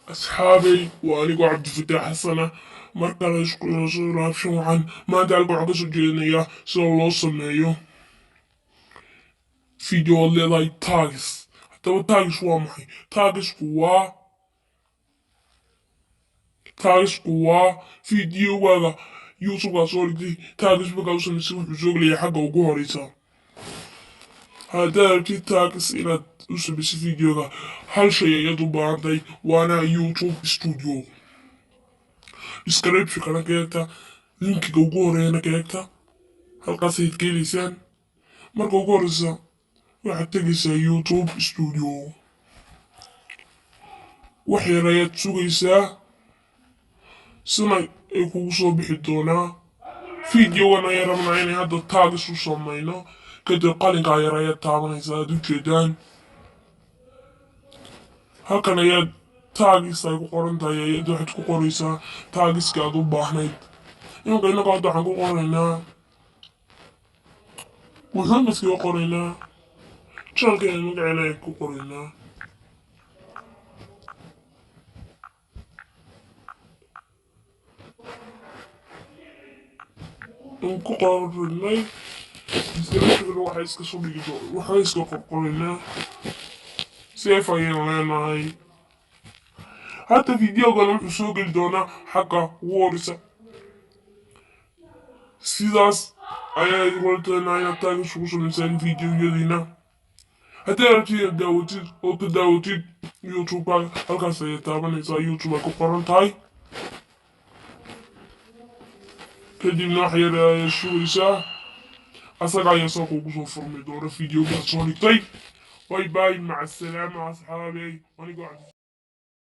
أصحابي وأنا عبد الفتاح حسنة مركز شراب شمعان ما تعرفوا عقص الجينية سولو sameeyo فيديو اللي لايك تاجس حتى تاجس وامحي تاجس قوة فيديو ولا يوتيوب أصورتي تاجس بقى وصل شغلي حقه وقهريته هذا تاجس إلى وصل بس فيديو هل شيء يدوب عندي وأنا يوتيوب استوديو description kana keegta linkiga ugu horeeyana keegta halkaasay ka helaysaan marka ugu horeysa waxaad tegaysaa youtube studio wax yar ayaad sugaysaa sina ay kugu soo bixi doonaa fideogan ayaa rabnaa inay hadda taagis u samayno kadib qalinkaa yar ayaad taabanaysaa aad ujeedaan halkan ayaad taagis ay ku qoran tahay ayaad waxaad ku qoraysaa taagiska aad u baahnayd inka innaga hadda waxaan ku qoraynaa waxaan iskaga qoraynaa channelkeena magaceena ayaan ku qoraynaa aan ku qoranay description waxay iska soo dhigi waxaan iska qoraynaa save ayaan leenahay حتى فيديوغان wuxuu soo geli doonaa xagga warisa sidaas ayaa igolteena inaad taagis ugu samaysaan fideoyadiina haddii rabtid daawatid oo ka daawatid youtube halkaas ayaad taabanaysaa youtube ay ku qoran tahay kadibna wax yar ayaad sugaysaa asaga ayaa soo kugu soo furmi doona fideogaad soo dhigtay باي باي مع السلامة أصحابي